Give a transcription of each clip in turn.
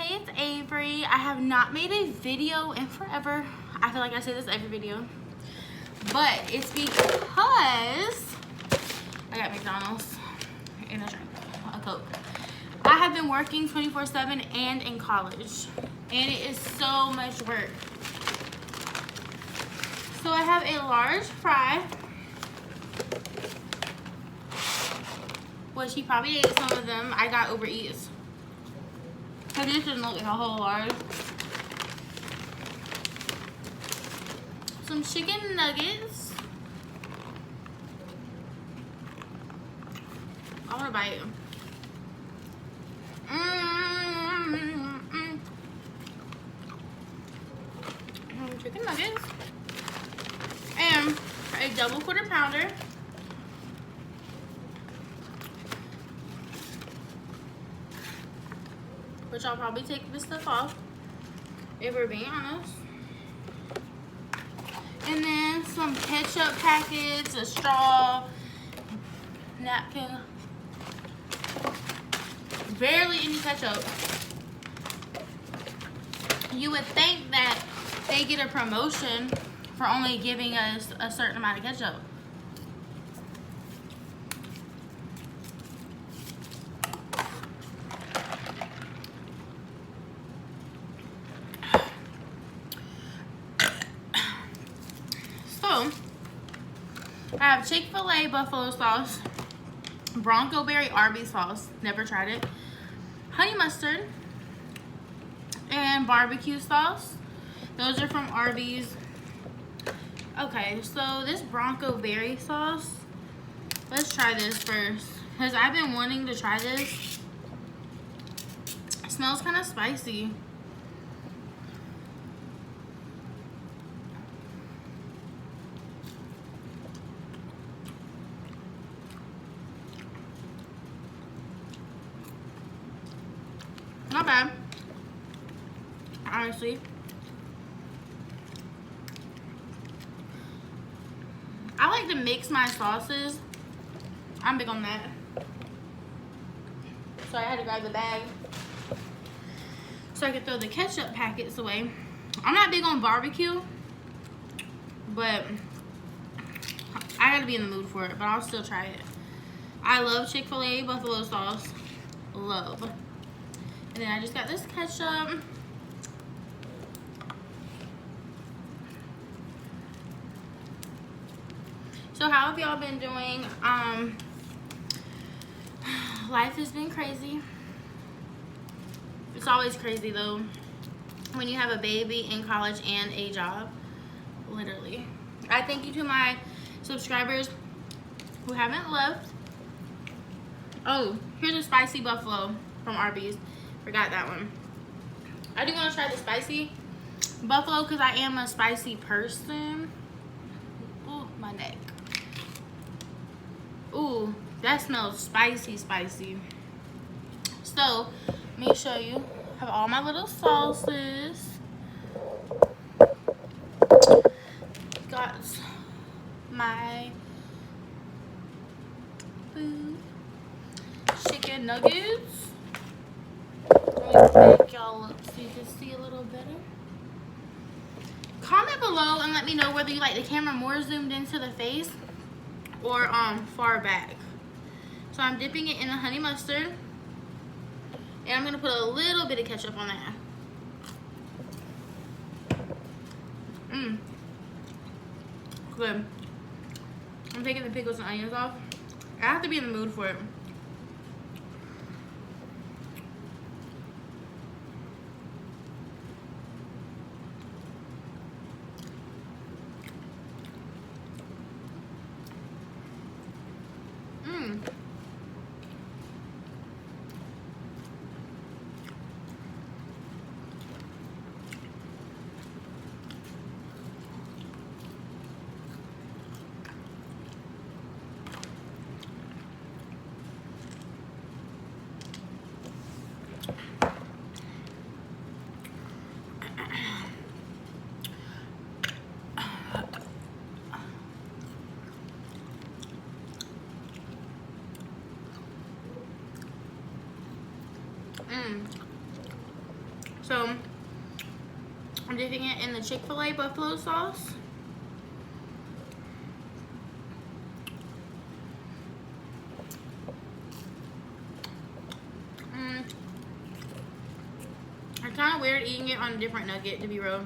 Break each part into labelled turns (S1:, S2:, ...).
S1: Hey, it's Avery. I have not made a video in forever. I feel like I say this every video. But it's because I got McDonald's and a drink, a Coke. I have been working 24/7 and in college. And it is so much work. So I have a large fry. Which he probably ate some of them. I got Uber Eats. So this didn't look like a whole large. Some chicken nuggets. I want to bite it. Chicken nuggets. And a double quarter pounder. Which I'll probably take this stuff off, if we're being honest. And then some ketchup packets, a straw, napkin. Barely any ketchup. You would think that they get a promotion for only giving us a certain amount of ketchup. I have Chick-fil-A buffalo sauce, Bronco berry Arby's sauce, never tried it, honey mustard, and barbecue sauce. Those are from Arby's. Okay, so this Bronco berry sauce, let's try this first, because I've been wanting to try this. It smells kind of spicy. Not bad, honestly. I like to mix my sauces. I'm big on that. So I had to grab the bag so I could throw the ketchup packets away. I'm not big on barbecue, but I gotta be in the mood for it, but I'll still try it. I love Chick-fil-A buffalo sauce. Love. And then I just got this ketchup. So how have y'all been doing? Life has been crazy. It's always crazy though when you have a baby in college and a job. Literally. I thank you to my subscribers who haven't left. Oh, here's a spicy buffalo from Arby's. Forgot that one. I do want to try the spicy buffalo because I am a spicy person. Ooh, my neck. Ooh, that smells spicy, spicy. So, let me show you. I have all my little sauces. Got my food. Chicken nuggets. Let me make y'all look so you can see a little better. Comment below and let me know whether you like the camera more zoomed into the face or far back. So I'm dipping it in the honey mustard, and I'm gonna put a little bit of ketchup on that. Good. I'm taking the pickles and onions off. I have to be in the mood for it. So I'm dipping it in the Chick-fil-A buffalo sauce. It's kind of weird eating it on a different nugget, to be real.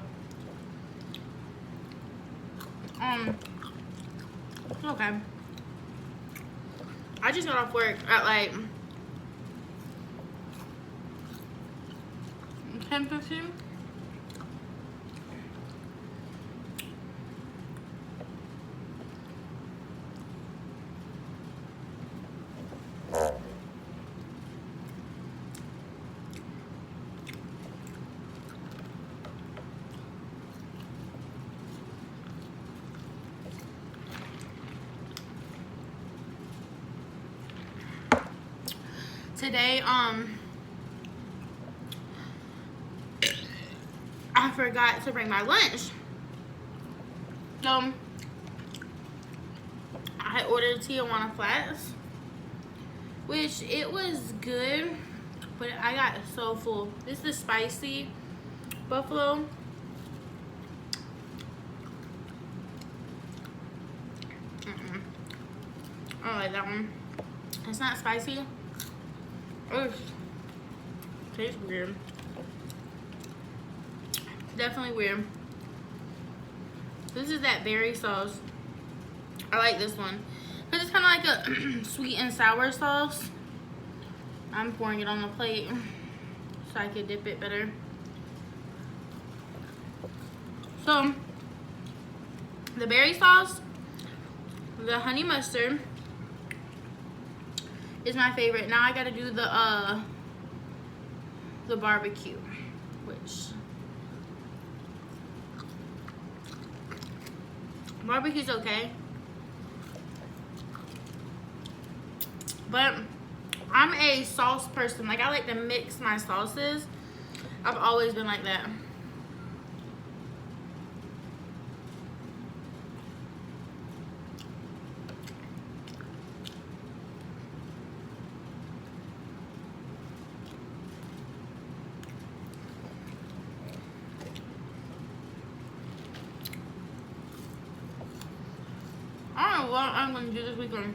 S1: It's okay. I just got off work at like 10:15. Today, I forgot to bring my lunch. So, I ordered Tijuana Flats, which it was good, but I got so full. This is spicy buffalo. I don't like that one. It's not spicy. Ugh. Tastes weird. Definitely weird. This is that berry sauce. I like this one because it's kind of like a sweet and sour sauce. I'm pouring it on the plate so I could dip it better. So the berry sauce, the honey mustard is my favorite. Now I gotta do the barbecue, which barbecue's okay, but I'm a sauce person. Like, I like to mix my sauces. I've always been like that. I don't know what I'm gonna do this weekend.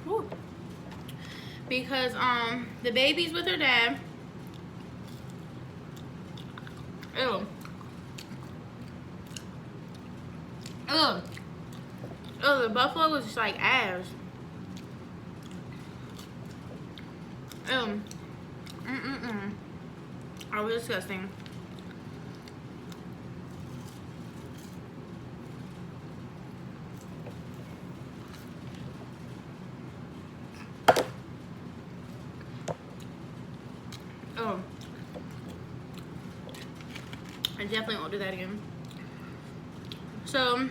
S1: Woo. Because the baby's with her dad. Ew. Ugh. Oh, the buffalo was just like ass. Oh, disgusting. Oh. I definitely won't do that again. So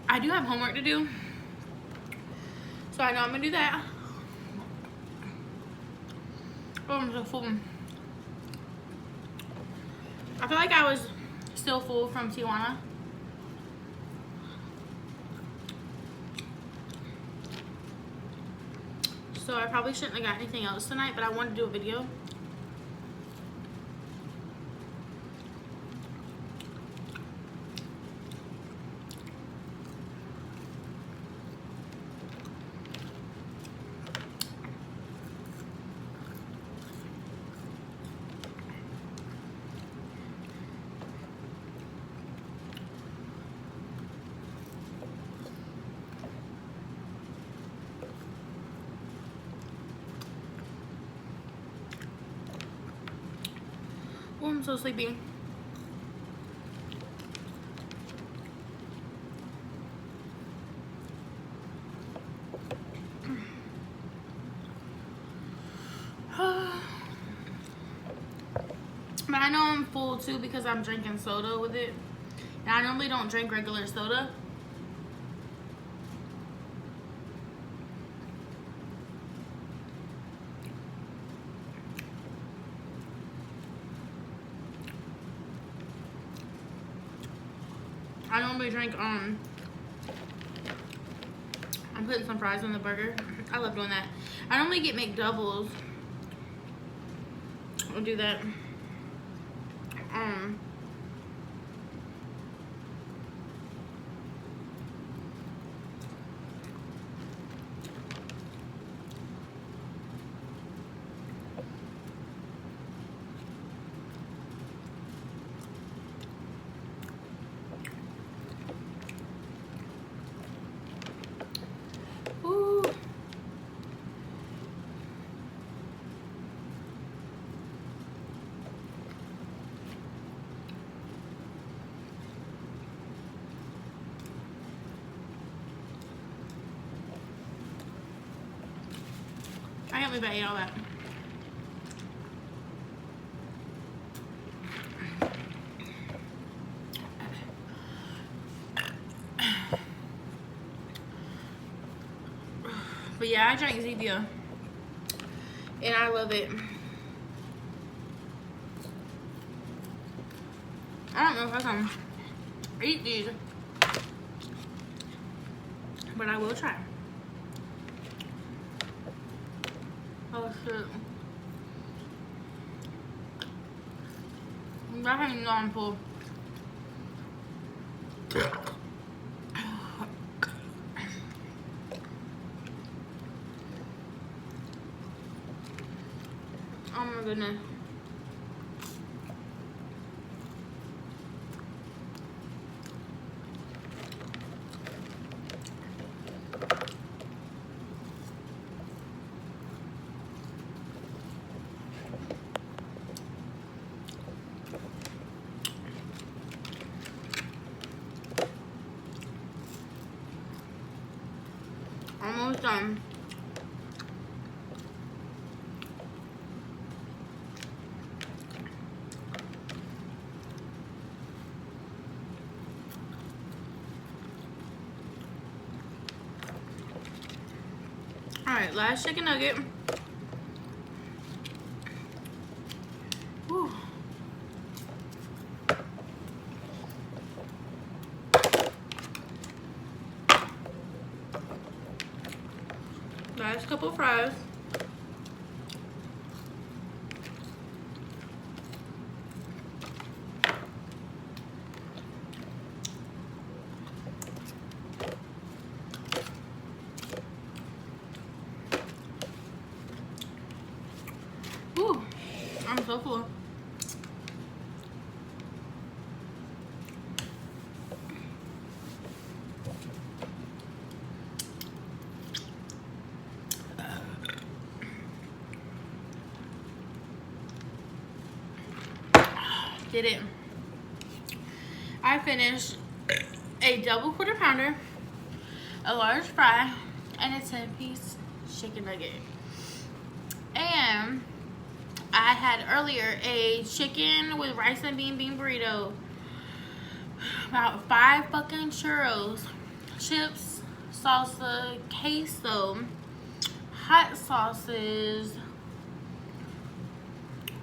S1: I do have homework to do, so I know I'm gonna do that. Oh, I'm so full. I feel like I was still full from Tijuana. So I probably shouldn't have got anything else tonight, but I wanted to do a video. Oh, I'm so sleepy. But I know I'm full too because I'm drinking soda with it. And I normally don't drink regular soda. I normally drink, I'm putting some fries on the burger. I love doing that. I normally get McDoubles. I'll do that. Ooh. I can't believe I ate all that. But yeah, I drank Zevia and I love it. I don't know if I can eat these, but I will try. Oh shit. I don't even know I'm full. Oh my goodness. Almost done. Alright, last chicken nugget. Whew. Last couple fries. Whew, I'm so full. Did it. I finished a double quarter pounder, a large fry, and a 10-piece chicken nugget. And I had earlier a chicken with rice and bean burrito, about 5 fucking churros, chips, salsa, queso, hot sauces.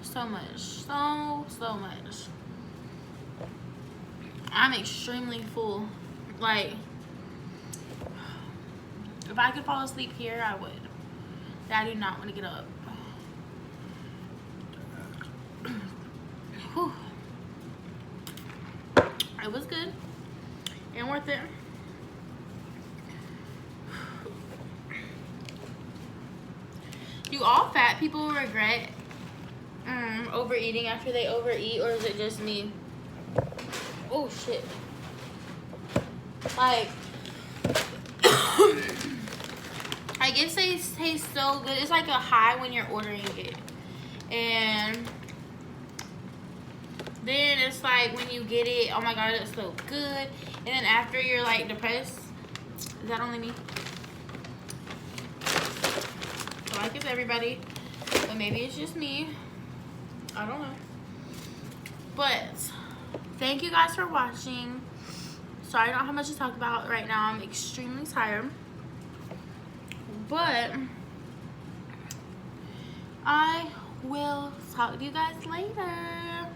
S1: So much, so much. I'm extremely full. Like, if I could fall asleep here, I would. I do not want to get up. Whew. It was good and worth it. Do all fat people regret overeating after they overeat, or is it just me? Oh shit. Like, I guess they taste so good. It's like a high when you're ordering it, and then it's like when you get it, oh my god, it's so good, and then after you're like depressed. Is that only me? So like it's everybody, but maybe it's just me. I don't know. But thank you guys for watching. Sorry I don't have much to talk about right now. I'm extremely tired. But I will talk to you guys later.